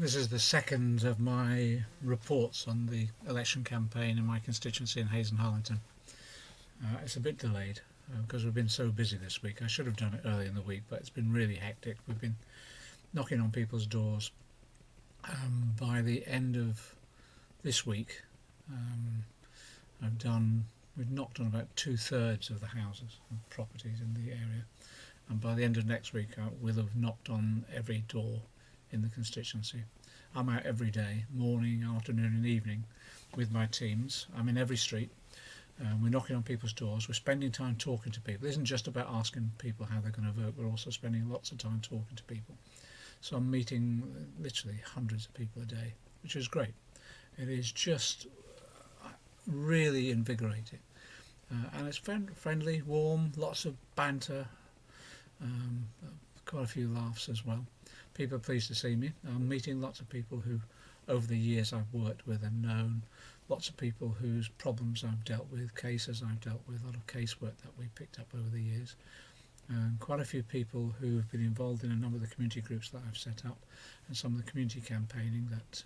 This is the second of my reports on the election campaign in my constituency in Hayes and Harlington. It's a bit delayed because we've been so busy this week. I should have done it early in the week, but it's been really hectic. We've been knocking on people's doors. By the end of this week, we've knocked on about 2/3 of the houses and properties in the area, and by the end of next week we'll have knocked on every door in the constituency. I'm out every day, morning, afternoon and evening, with my teams. I'm in every street. We're knocking on people's doors. We're spending time talking to people. It isn't just about asking people how they're going to vote. We're also spending lots of time talking to people. So I'm meeting literally hundreds of people a day, which is great. It is just really invigorating. And it's friendly, warm, lots of banter, quite a few laughs as well. People are pleased to see me. I'm meeting lots of people who, over the years, I've worked with and known. Lots of people whose problems I've dealt with, cases I've dealt with, a lot of casework that we picked up over the years. Quite a few people who've been involved in a number of the community groups that I've set up and some of the community campaigning that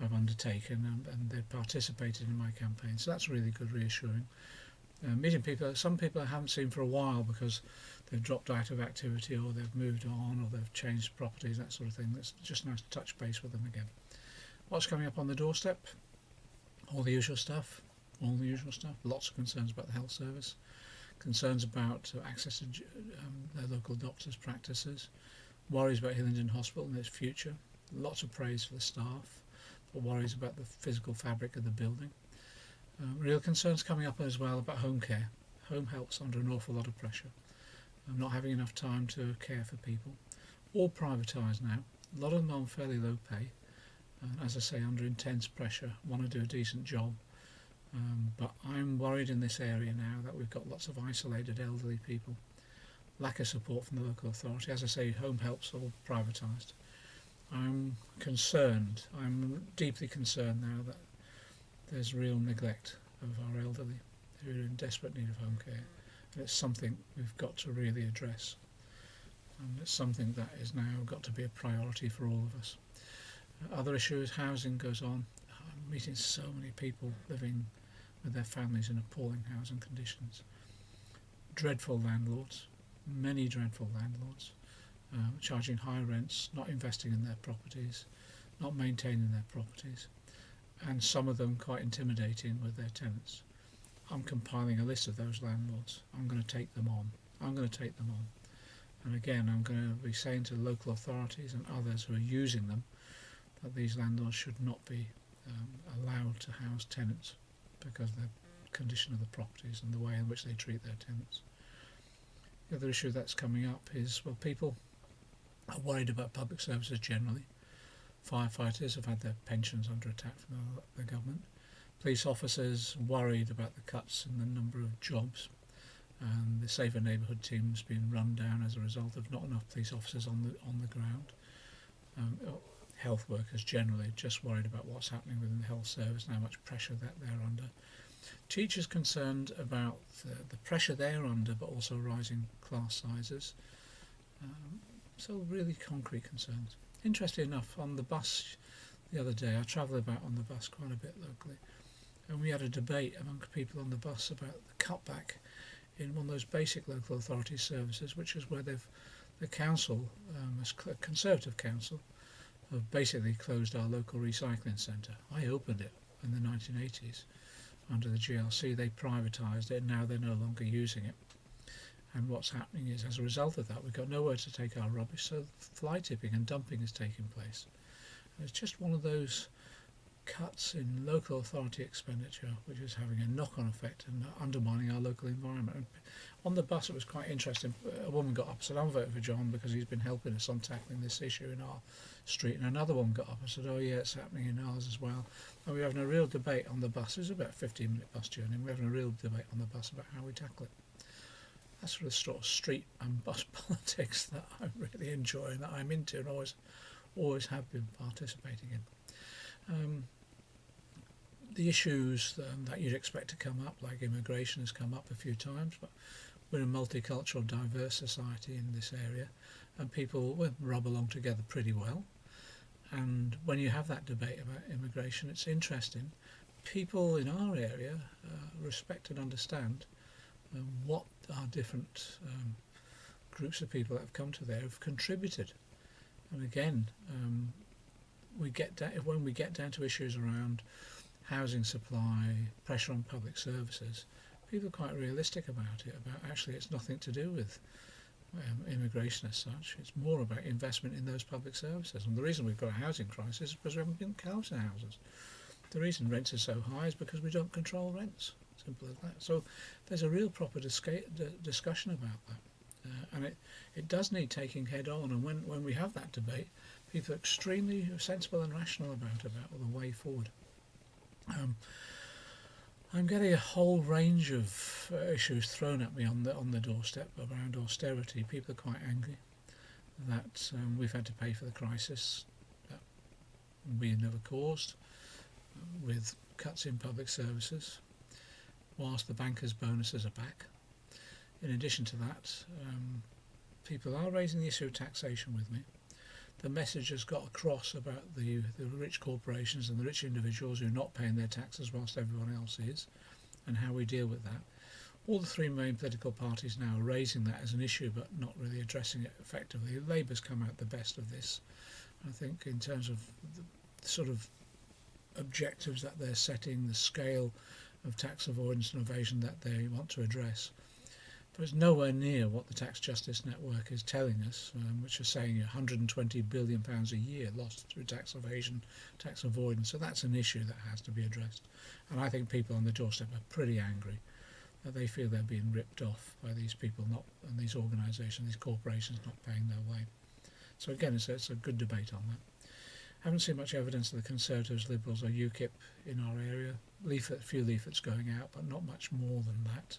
I've undertaken, and they've participated in my campaign. So that's really good, reassuring. Meeting people, some people I haven't seen for a while because they've dropped out of activity or they've moved on or they've changed properties, that sort of thing. It's just nice to touch base with them again. What's coming up on the doorstep? All the usual stuff. Lots of concerns about the health service, concerns about access to their local doctors' practices, worries about Hillingdon Hospital and its future, lots of praise for the staff, but worries about the physical fabric of the building. Real concerns coming up as well about home care. Home help's under an awful lot of pressure. I'm not having enough time to care for people. All privatised now. A lot of them on fairly low pay. As I say, under intense pressure, want to do a decent job. But I'm worried in this area now that we've got lots of isolated elderly people. Lack of support from the local authority. As I say, home help's all privatised. I'm concerned. I'm deeply concerned now that there's real neglect of our elderly who are in desperate need of home care, and it's something we've got to really address, and it's something that is now got to be a priority for all of us. Other issues, housing goes on. I'm meeting so many people living with their families in appalling housing conditions. Dreadful landlords, many dreadful landlords, charging high rents, not investing in their properties, not maintaining their properties, and some of them quite intimidating with their tenants. I'm compiling a list of those landlords. I'm going to take them on. And again, I'm going to be saying to local authorities and others who are using them that these landlords should not be allowed to house tenants because of the condition of the properties and the way in which they treat their tenants. The other issue that's coming up is, well, people are worried about public services generally. Firefighters have had their pensions under attack from the government. Police officers worried about the cuts in the number of jobs, and the Safer Neighbourhood team's been run down as a result of not enough police officers on the ground. Health workers generally just worried about what's happening within the health service and how much pressure that they're under. Teachers concerned about the pressure they're under, but also rising class sizes. So really concrete concerns. Interesting enough, on the bus the other day, I travel about on the bus quite a bit locally, and we had a debate among people on the bus about the cutback in one of those basic local authority services, which is where the council, a Conservative council, have basically closed our local recycling centre. I opened it in the 1980s under the GLC. They privatised it, and now they're no longer using it. And what's happening is, as a result of that, we've got nowhere to take our rubbish, so fly tipping and dumping is taking place. And it's just one of those cuts in local authority expenditure which is having a knock-on effect and undermining our local environment. And on the bus it was quite interesting. A woman got up and said, I'm voting for John because he's been helping us on tackling this issue in our street. And another one got up and said, oh yeah, it's happening in ours as well. And we're having a real debate on the bus. It was about a 15-minute bus journey, and we're having a real debate on the bus about how we tackle it. That's the sort of street and bus politics that I really enjoy and that I'm into and always have been participating in. The issues that you'd expect to come up, like immigration, has come up a few times, but we're a multicultural, diverse society in this area, and people rub along together pretty well. And when you have that debate about immigration, it's interesting. People in our area respect and understand what our different groups of people that have come to there have contributed. And again, when we get down to issues around housing supply, pressure on public services, people are quite realistic about it, about actually it's nothing to do with immigration as such. It's more about investment in those public services. And the reason we've got a housing crisis is because we haven't been housing houses. The reason rents are so high is because we don't control rents. Simple as that. So there's a real proper discussion about that. And it does need taking head on. And when we have that debate, people are extremely sensible and rational about the way forward. I'm getting a whole range of issues thrown at me on the doorstep around austerity. People are quite angry that we've had to pay for the crisis that we never caused with cuts in public services, whilst the bankers' bonuses are back. In addition to that, people are raising the issue of taxation with me. The message has got across about the rich corporations and the rich individuals who are not paying their taxes whilst everyone else is, and how we deal with that. All the three main political parties now are raising that as an issue but not really addressing it effectively. Labour's come out the best of this, I think, in terms of the sort of objectives that they're setting, the scale of tax avoidance and evasion that they want to address. But it's nowhere near what the Tax Justice Network is telling us, which is saying £120 billion a year lost through tax evasion, tax avoidance. So that's an issue that has to be addressed. And I think people on the doorstep are pretty angry that they feel they're being ripped off by these people and these organisations, these corporations not paying their way. So again, it's a good debate on that. I haven't seen much evidence of the Conservatives, Liberals or UKIP in our area. A few leaflets going out, but not much more than that.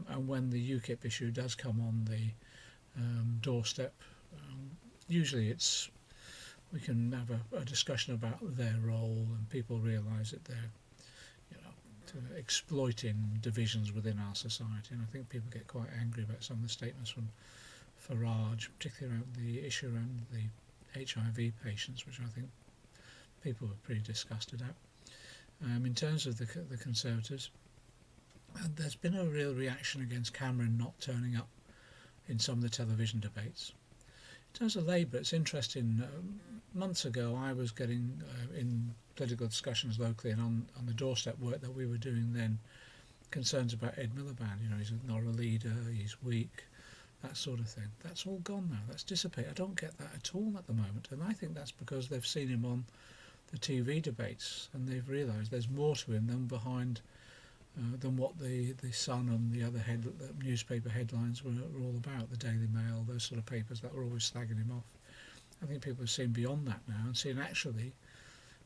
And when the UKIP issue does come on the doorstep, usually we can have a discussion about their role, and people realise that they're exploiting divisions within our society. And I think people get quite angry about some of the statements from Farage, particularly around the issue around the HIV patients, which I think people were pretty disgusted at. In terms of the Conservatives, there's been a real reaction against Cameron not turning up in some of the television debates. In terms of Labour, it's interesting. Months ago, I was getting in political discussions locally and on the doorstep work that we were doing then, concerns about Ed Miliband. He's not a leader, he's weak, that sort of thing. That's all gone now. That's dissipated. I don't get that at all at the moment, and I think that's because they've seen him on the TV debates and they've realised there's more to him than what the Sun and the other newspaper headlines were all about, the Daily Mail, those sort of papers that were always slagging him off. I think people have seen beyond that now and seen actually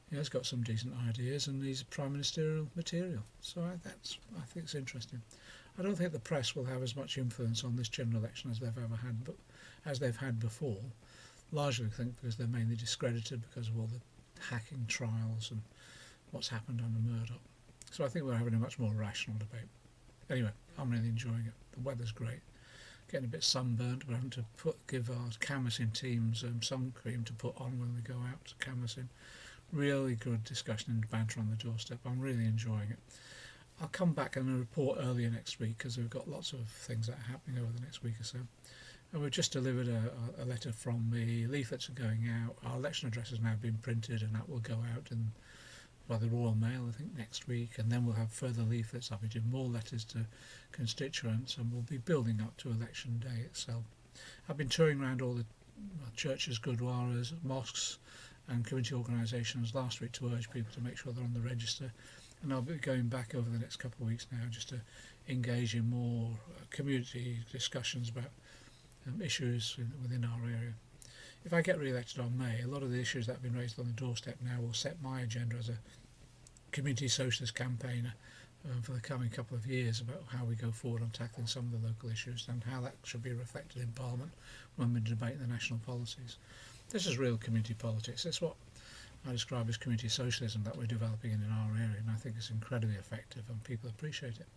he has got some decent ideas and he's prime ministerial material. So I think it's interesting. I don't think the press will have as much influence on this general election as they've ever had, but as they've had before, largely I think because they're mainly discredited because of all the hacking trials and what's happened under Murdoch. So I think we're having a much more rational debate. Anyway, I'm really enjoying it. The weather's great. Getting a bit sunburnt. We're having to give our canvassing teams sun cream to put on when we go out to canvassing. Really good discussion and banter on the doorstep. I'm really enjoying it. I'll come back and report earlier next week because we've got lots of things that are happening over the next week or so. And we've just delivered a letter from me. Leaflets are going out. Our election address has now been printed and that will go out by the Royal Mail, I think, next week, and then we'll have further leaflets. I'll be doing more letters to constituents, and we'll be building up to election day itself. I've been touring around all the churches, gurdwaras, mosques and community organisations last week to urge people to make sure they're on the register, and I'll be going back over the next couple of weeks now just to engage in more community discussions about issues within our area. If I get re-elected on May, a lot of the issues that have been raised on the doorstep now will set my agenda as a community socialist campaigner for the coming couple of years about how we go forward on tackling some of the local issues and how that should be reflected in Parliament when we debate the national policies. This is real community politics. It's what I describe as community socialism that we're developing in our area, and I think it's incredibly effective and people appreciate it.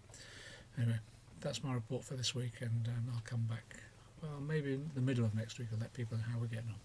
Anyway, that's my report for this week, and I'll come back maybe in the middle of next week and let people know how we're getting on.